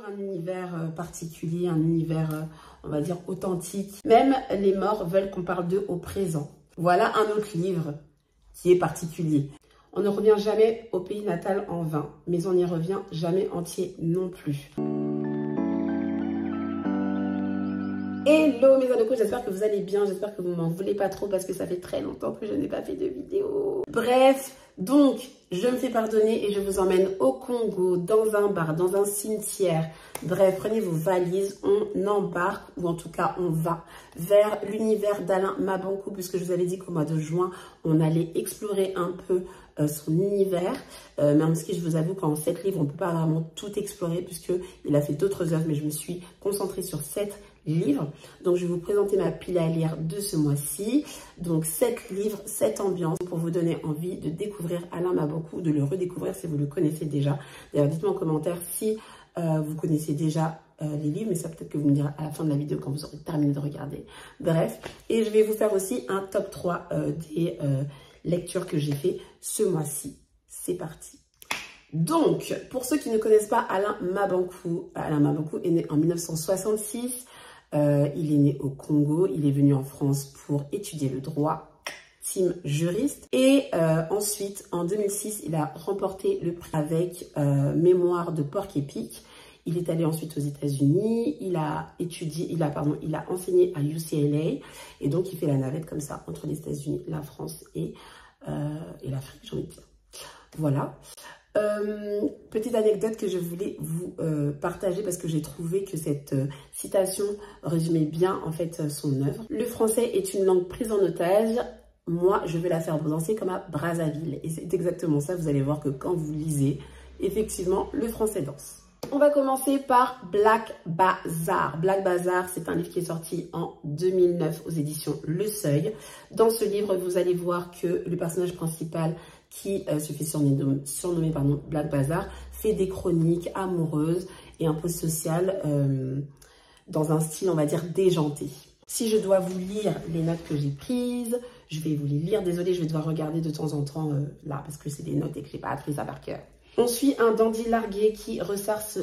un univers particulier, un univers, on va dire, authentique. Même les morts veulent qu'on parle d'eux au présent. Voilà un autre livre qui est particulier. On ne revient jamais au pays natal en vain, mais on n'y revient jamais entier non plus. Hello mes ados, j'espère que vous allez bien, j'espère que vous m'en voulez pas trop parce que ça fait très longtemps que je n'ai pas fait de vidéo. Bref, donc je me fais pardonner et je vous emmène au Congo, dans un bar, dans un cimetière. Bref, prenez vos valises, on embarque, ou en tout cas on va vers l'univers d'Alain Mabanckou, puisque je vous avais dit qu'au mois de juin, on allait explorer un peu son univers. Même si je vous avoue qu'en 7 livres, on ne peut pas vraiment tout explorer, puisqu'il a fait d'autres œuvres, mais je me suis concentrée sur 7 livres. Donc je vais vous présenter ma pile à lire de ce mois-ci. Donc 7 livres, 7 ambiances pour vous donner envie de découvrir Alain Mabanckou, de le redécouvrir si vous le connaissez déjà. D'ailleurs, dites-moi en commentaire si vous connaissez déjà les livres, mais ça peut-être que vous me direz à la fin de la vidéo quand vous aurez terminé de regarder. Bref, et je vais vous faire aussi un top 3 des lectures que j'ai fait ce mois-ci. C'est parti. Donc, pour ceux qui ne connaissent pas Alain Mabanckou est né en 1966. Il est né au Congo, il est venu en France pour étudier le droit, team juriste. Et ensuite, en 2006, il a remporté le prix avec Mémoire de Porc-Épic. Il est allé ensuite aux États-Unis, il a enseigné à UCLA. Et donc, il fait la navette comme ça, entre les États-Unis, la France et l'Afrique, j'ai envie de dire. Voilà. Petite anecdote que je voulais vous partager parce que j'ai trouvé que cette citation résumait bien en fait son œuvre. Le français est une langue prise en otage. Moi, je vais la faire danser comme à Brazzaville. Et c'est exactement ça. Vous allez voir que quand vous lisez, effectivement, le français danse. On va commencer par Black Bazar. Black Bazar, c'est un livre qui est sorti en 2009 aux éditions Le Seuil. Dans ce livre, vous allez voir que le personnage principal qui se fait surnommer Black Bazar, fait des chroniques amoureuses et un peu sociales dans un style, on va dire, déjanté. Si je dois vous lire les notes que j'ai prises, je vais vous les lire. Désolée, je vais devoir regarder de temps en temps là, parce que c'est des notes et que je n'ai pas appris ça par cœur. On suit un dandy largué qui ressasse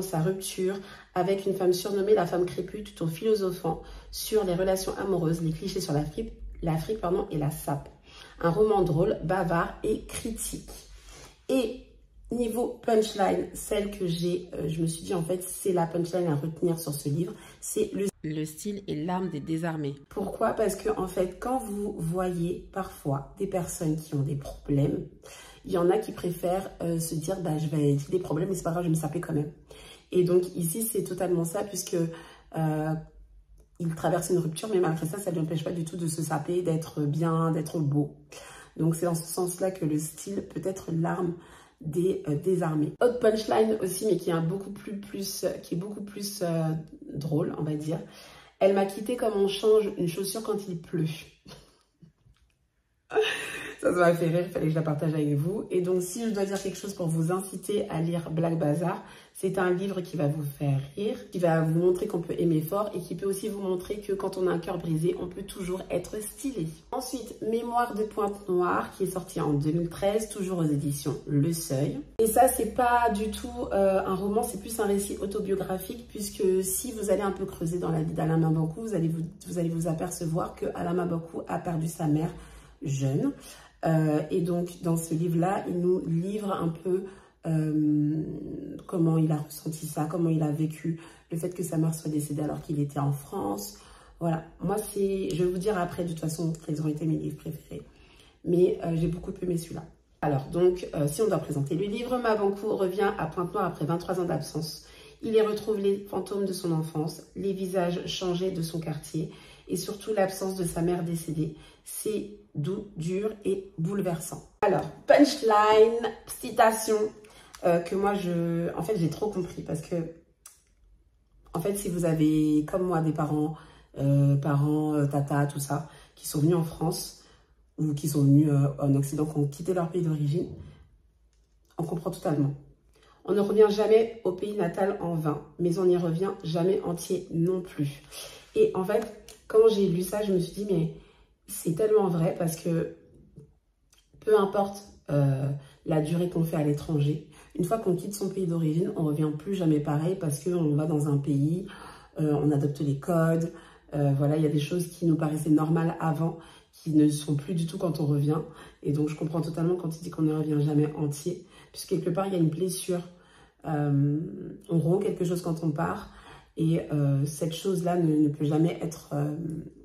sa rupture avec une femme surnommée la femme crépue, tout en philosophant sur les relations amoureuses, les clichés sur l'Afrique et la sape. Un roman drôle, bavard et critique. Et niveau punchline, celle que j'ai, je me suis dit en fait, c'est la punchline à retenir sur ce livre, c'est le style et l'âme des désarmés. Pourquoi? Parce que en fait, quand vous voyez parfois des personnes qui ont des problèmes, il y en a qui préfèrent se dire, bah, je vais éviter des problèmes, mais c'est pas grave, je vais me saper quand même. Et donc ici, c'est totalement ça, puisque il traverse une rupture, mais malgré ça, ça ne lui empêche pas du tout de se saper, d'être bien, d'être beau. Donc c'est dans ce sens-là que le style peut être l'arme des désarmés. Autre punchline aussi, mais qui est beaucoup plus drôle, on va dire. Elle m'a quitté comme on change une chaussure quand il pleut. Ça m'a fait rire, il fallait que je la partage avec vous. Et donc, si je dois dire quelque chose pour vous inciter à lire Black Bazar, c'est un livre qui va vous faire rire, qui va vous montrer qu'on peut aimer fort et qui peut aussi vous montrer que quand on a un cœur brisé, on peut toujours être stylé. Ensuite, Mémoire de Pointe Noire, qui est sorti en 2013, toujours aux éditions Le Seuil. Et ça, c'est pas du tout un roman, c'est plus un récit autobiographique, puisque si vous allez un peu creuser dans la vie d'Alain Mabanckou, vous allez vous apercevoir que Alain Mabanckou a perdu sa mère jeune. Et donc, dans ce livre-là, il nous livre un peu comment il a ressenti ça, comment il a vécu le fait que sa mère soit décédée alors qu'il était en France. Voilà, moi, je vais vous dire après, de toute façon, quels ont été mes livres préférés. Mais j'ai beaucoup aimé celui-là. Alors, donc, si on doit présenter le livre, Mabanckou revient à Pointe-Noire après 23 ans d'absence. Il y retrouve les fantômes de son enfance, les visages changés de son quartier et surtout l'absence de sa mère décédée. C'est doux, dur et bouleversant. Alors, punchline, citation, que moi, en fait, j'ai trop compris parce que, en fait, si vous avez, comme moi, des parents, tata, tout ça, qui sont venus en France ou qui sont venus en Occident, qui ont quitté leur pays d'origine, on comprend totalement. On ne revient jamais au pays natal en vain, mais on n'y revient jamais entier non plus. Et en fait, quand j'ai lu ça, je me suis dit, mais c'est tellement vrai parce que peu importe la durée qu'on fait à l'étranger, une fois qu'on quitte son pays d'origine, on revient plus jamais pareil parce qu'on va dans un pays, on adopte les codes, voilà, il y a des choses qui nous paraissaient normales avant, qui ne sont plus du tout quand on revient. Et donc, je comprends totalement quand il dit qu'on ne revient jamais entier, puisque quelque part, il y a une blessure. On rompt quelque chose quand on part. Et cette chose-là ne peut jamais être,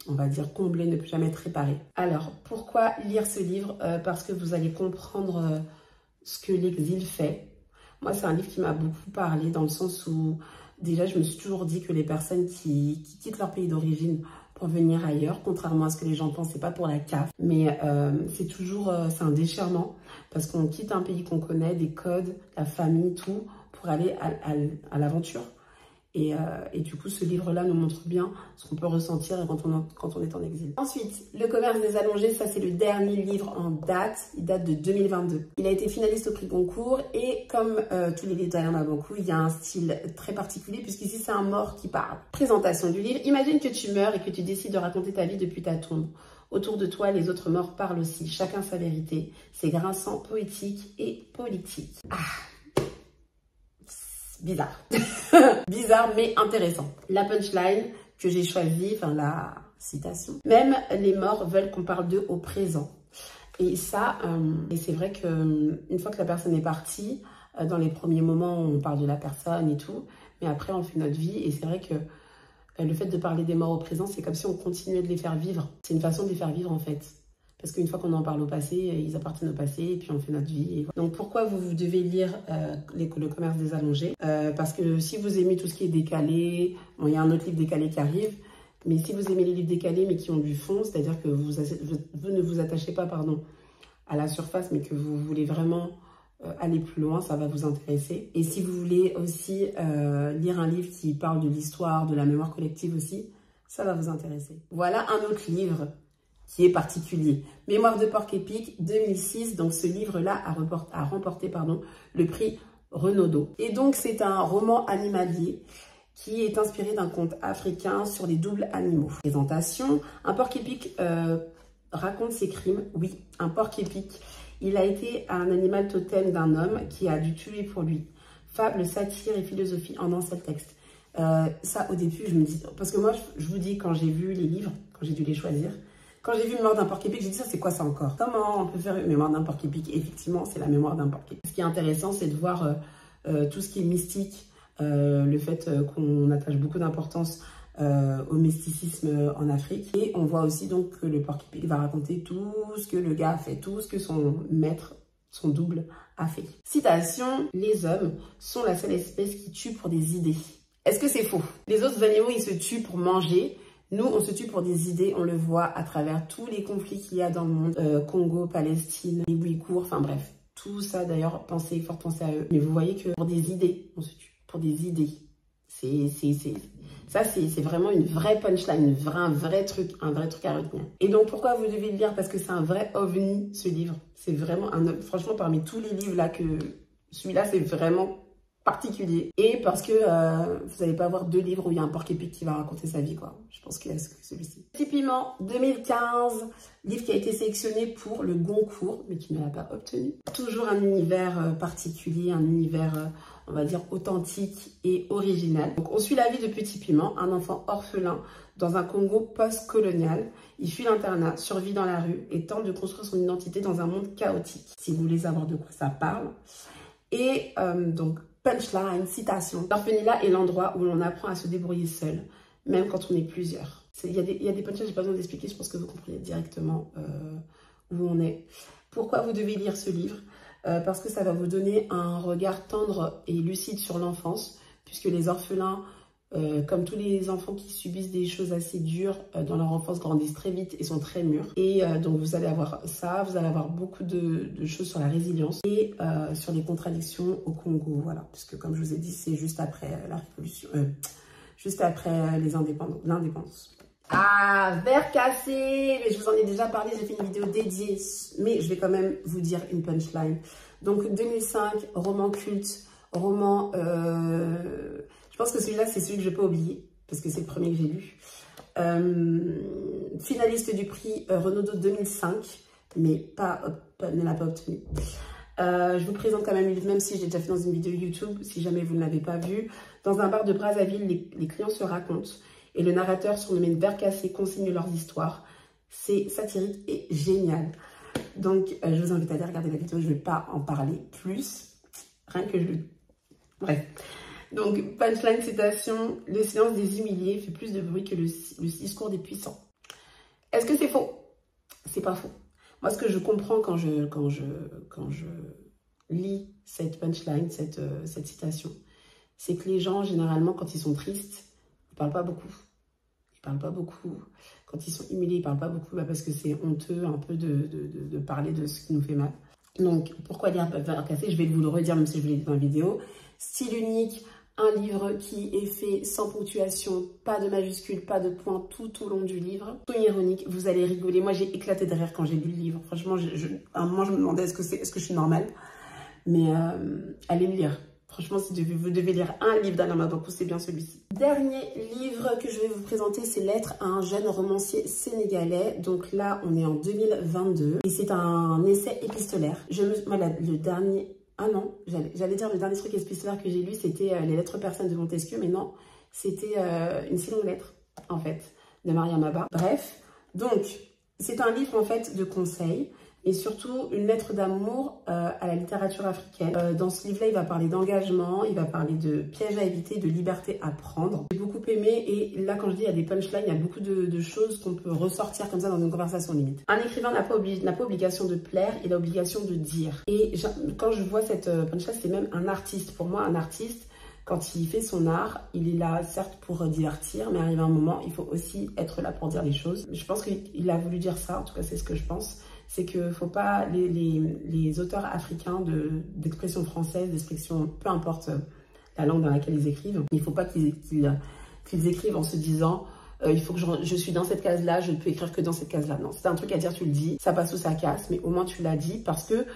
on va dire, comblée, ne peut jamais être réparée. Alors, pourquoi lire ce livre? Parce que vous allez comprendre ce que l'exil fait. Moi, c'est un livre qui m'a beaucoup parlé, dans le sens où, déjà, je me suis toujours dit que les personnes qui quittent leur pays d'origine pour venir ailleurs, contrairement à ce que les gens pensent, c'est pas pour la CAF, mais c'est toujours, c'est un déchirement, parce qu'on quitte un pays qu'on connaît, des codes, la famille, tout, pour aller à l'aventure. Et du coup, ce livre-là nous montre bien ce qu'on peut ressentir quand on est en exil. Ensuite, Le commerce des allongés, ça c'est le dernier livre en date. Il date de 2022. Il a été finaliste au prix Goncourt et comme tous les livres d'Alain Mabanckou, il y a un style très particulier puisqu'ici c'est un mort qui parle. Présentation du livre. Imagine que tu meurs et que tu décides de raconter ta vie depuis ta tombe. Autour de toi, les autres morts parlent aussi, chacun sa vérité. C'est grinçant, poétique et politique. Bizarre. Bizarre mais intéressant. La punchline que j'ai choisie, enfin la citation. Même les morts veulent qu'on parle d'eux au présent. Et ça, et c'est vrai qu'une fois que la personne est partie, dans les premiers moments, on parle de la personne et tout, mais après on fait notre vie et c'est vrai que le fait de parler des morts au présent, c'est comme si on continuait de les faire vivre. C'est une façon de les faire vivre en fait. Parce qu'une fois qu'on en parle au passé, ils appartiennent au passé et puis on fait notre vie. Et voilà. Donc pourquoi vous devez lire Le commerce des allongés? Parce que si vous aimez tout ce qui est décalé, bon, il y a un autre livre décalé qui arrive, mais si vous aimez les livres décalés mais qui ont du fond, c'est-à-dire que vous ne vous attachez pas à la surface, mais que vous voulez vraiment aller plus loin, ça va vous intéresser. Et si vous voulez aussi lire un livre qui parle de l'histoire, de la mémoire collective aussi, ça va vous intéresser. Voilà un autre livre qui est particulier. Mémoire de Porc-Épic 2006. Donc ce livre-là a remporté le prix Renaudot. Et donc c'est un roman animalier qui est inspiré d'un conte africain sur les doubles animaux. Présentation. Un porc-épic raconte ses crimes. Oui, un porc-épic. Il a été un animal totem d'un homme qui a dû tuer pour lui. Fable, satire et philosophie en un seul texte. Ça, au début, je me dis... Parce que moi, je vous dis, quand j'ai vu les livres, quand j'ai dû les choisir, quand j'ai vu Mémoire d'un porc-épic, j'ai dit ça, c'est quoi ça encore? Comment on peut faire une mémoire d'un porc-épic? Effectivement, c'est la mémoire d'un porc-épic. Ce qui est intéressant, c'est de voir tout ce qui est mystique, le fait qu'on attache beaucoup d'importance au mysticisme en Afrique. Et on voit aussi donc que le porc-épic va raconter tout ce que le gars a fait, tout ce que son maître, son double, a fait. Citation, les hommes sont la seule espèce qui tue pour des idées. Est-ce que c'est faux? Les autres animaux, ils se tuent pour manger. Nous, on se tue pour des idées, on le voit à travers tous les conflits qu'il y a dans le monde. Congo, Palestine, les Ouïghours, enfin bref. Tout ça, d'ailleurs, il faut penser à eux. Mais vous voyez que pour des idées, on se tue. Pour des idées. Ça, c'est vraiment une vraie punchline, un vrai truc à retenir. Et donc, pourquoi vous devez le lire? Parce que c'est un vrai ovni, ce livre. C'est vraiment franchement, parmi tous les livres là, celui-là, c'est vraiment particulier. Et parce que vous n'allez pas avoir deux livres où il y a un porc-épic qui va raconter sa vie, quoi. Je pense qu'il y a celui-ci. Petit Piment 2015, livre qui a été sélectionné pour le Goncourt, mais qui ne l'a pas obtenu. Toujours un univers particulier, un univers, on va dire, authentique et original. Donc, on suit la vie de Petit Piment, un enfant orphelin dans un Congo post-colonial. Il fuit l'internat, survit dans la rue et tente de construire son identité dans un monde chaotique. Si vous voulez savoir de quoi ça parle. Et donc, punchline, citation. L'orphelinat est l'endroit où l'on apprend à se débrouiller seul, même quand on est plusieurs. Il y a des punchlines, j'ai pas besoin d'expliquer, je pense que vous comprenez directement où on est. Pourquoi vous devez lire ce livre? Parce que ça va vous donner un regard tendre et lucide sur l'enfance, puisque les orphelins, comme tous les enfants qui subissent des choses assez dures dans leur enfance, grandissent très vite et sont très mûrs. Et donc vous allez avoir ça, vous allez avoir beaucoup de choses sur la résilience et sur les contradictions au Congo, voilà. Puisque comme je vous ai dit, c'est juste après la révolution, juste après l'indépendance. Ah, verre cassé, mais je vous en ai déjà parlé, j'ai fait une vidéo dédiée, mais je vais quand même vous dire une punchline. Donc 2005, roman culte, roman... je pense que celui-là, c'est celui que je peux pas oublier, parce que c'est le premier que j'ai lu. Finaliste du prix Renaudot 2005, mais ne l'a pas obtenu. Je vous présente quand même le livre, même si j'ai déjà fait dans une vidéo YouTube, si jamais vous ne l'avez pas vu. Dans un bar de Brazzaville, les clients se racontent et le narrateur surnommé Vercassé consigne leurs histoires. C'est satirique et génial. Donc, je vous invite à aller regarder la vidéo, je ne vais pas en parler plus. Rien que je... Bref. Donc, punchline citation, le silence des humiliés fait plus de bruit que le discours des puissants. Est-ce que c'est faux? C'est pas faux. Moi, ce que je comprends quand je lis cette punchline, cette citation, c'est que les gens, généralement, quand ils sont tristes, ils ne parlent pas beaucoup. Ils ne parlent pas beaucoup. Quand ils sont humiliés, ils ne parlent pas beaucoup parce que c'est honteux un peu de parler de ce qui nous fait mal. Donc, pourquoi lire Vercassé? Je vais vous le redire, même si je vous l'ai dit dans la vidéo. Style unique, un livre qui est fait sans ponctuation, pas de majuscules, pas de points tout au long du livre. Tout ironique, vous allez rigoler. Moi, j'ai éclaté de rire quand j'ai lu le livre. Franchement, à un moment, je me demandais est-ce que je suis normale. Mais allez le lire. Franchement, si vous devez lire un livre d'Alama Bankou, c'est bien celui-ci. Dernier livre que je vais vous présenter, c'est Lettres à un jeune romancier sénégalais. Donc là, on est en 2022. Et c'est un essai épistolaire. Voilà, le dernier... Ah non, j'allais dire le dernier truc épistolaire que j'ai lu, c'était Les Lettres persanes de Montesquieu. Mais non, c'était une si longue lettre, en fait, de Mariam Abba. Bref, donc, c'est un livre, en fait, de conseils. Et surtout une lettre d'amour à la littérature africaine. Dans ce livre-là, il va parler d'engagement, il va parler de pièges à éviter, de liberté à prendre. J'ai beaucoup aimé et là, quand je dis il y a des punchlines, il y a beaucoup de choses qu'on peut ressortir comme ça dans une conversation limite. Un écrivain n'a pas obligation de plaire, il a obligation de dire. Et quand je vois cette punchline, c'est même un artiste. Pour moi, un artiste, quand il fait son art, il est là certes pour divertir, mais arrivé un moment, il faut aussi être là pour dire les choses. Je pense qu'il a voulu dire ça, en tout cas c'est ce que je pense. C'est qu'il ne faut pas, les auteurs africains d'expression française, d'expression, peu importe la langue dans laquelle ils écrivent, il ne faut pas qu'ils écrivent en se disant il faut que je suis dans cette case-là, je ne peux écrire que dans cette case-là. Non, c'est un truc à dire, tu le dis, ça passe ou ça casse, mais au moins tu l'as dit parce que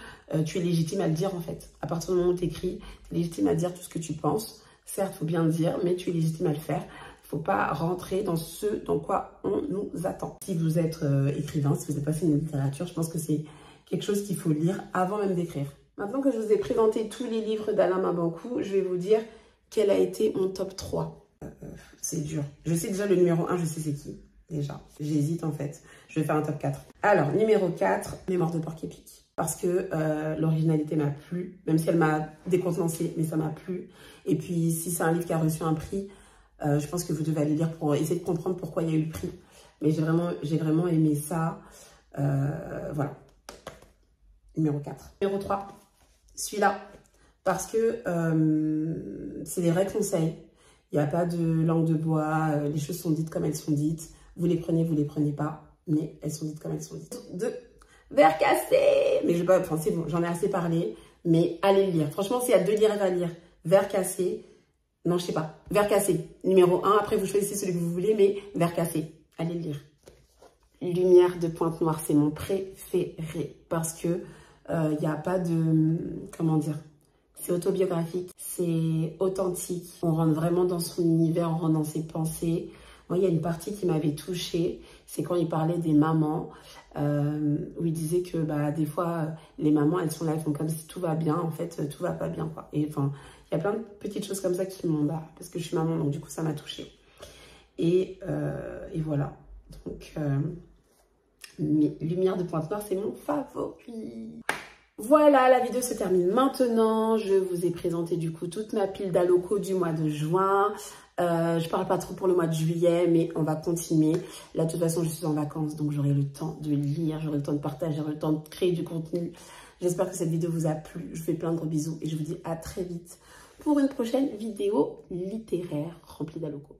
tu es légitime à le dire en fait. À partir du moment où tu écris, tu es légitime à dire tout ce que tu penses. Certes, il faut bien le dire, mais tu es légitime à le faire. Il ne faut pas rentrer dans ce dans quoi on nous attend. Si vous êtes écrivain, si vous êtes passé une littérature, je pense que c'est quelque chose qu'il faut lire avant même d'écrire. Maintenant que je vous ai présenté tous les livres d'Alama Bankou, je vais vous dire quel a été mon top 3. C'est dur. Je sais déjà le numéro 1, je sais c'est qui. Déjà, j'hésite en fait. Je vais faire un top 4. Alors, numéro 4, Mémoire de Porc-Épic. Parce que l'originalité m'a plu, même si elle m'a décontenancée, mais ça m'a plu. Et puis, si c'est un livre qui a reçu un prix, je pense que vous devez aller lire pour essayer de comprendre pourquoi il y a eu le prix. Mais j'ai vraiment aimé ça. Voilà. Numéro 4. Numéro 3, celui-là. Parce que c'est des vrais conseils. Il n'y a pas de langue de bois. Les choses sont dites comme elles sont dites. Vous les prenez pas. Mais elles sont dites comme elles sont dites. 2. Vercassé. Mais je sais pas, enfin c'est bon, j'en ai assez parlé. Mais allez le lire. Franchement, s'il y a 2 livres à lire, Vercassé. Non, je sais pas. Vercassé, numéro 1. Après, vous choisissez celui que vous voulez, mais Vercassé. Allez le lire. Lumière de Pointe-Noire, c'est mon préféré. Parce que il n'y a pas de... Comment dire? C'est autobiographique, c'est authentique. On rentre vraiment dans son univers, on rentre dans ses pensées. Moi, il y a une partie qui m'avait touchée. C'est quand il parlait des mamans. Où il disait que des fois, les mamans, elles sont là, elles font comme si tout va bien. En fait, tout va pas bien, quoi. Et enfin... Il y a plein de petites choses comme ça qui m'ont... parce que je suis maman, donc du coup, ça m'a touchée. Et voilà. Donc, Lumière de Pointe-Noire, c'est mon favori. Voilà, la vidéo se termine maintenant. Je vous ai présenté du coup toute ma pile d'Aloco du mois de juin. Je parle pas trop pour le mois de juillet, mais on va continuer. Là, de toute façon, je suis en vacances, donc j'aurai le temps de lire, j'aurai le temps de partager, j'aurai le temps de créer du contenu. J'espère que cette vidéo vous a plu. Je vous fais plein de gros bisous et je vous dis à très vite pour une prochaine vidéo littéraire remplie d'Aloco.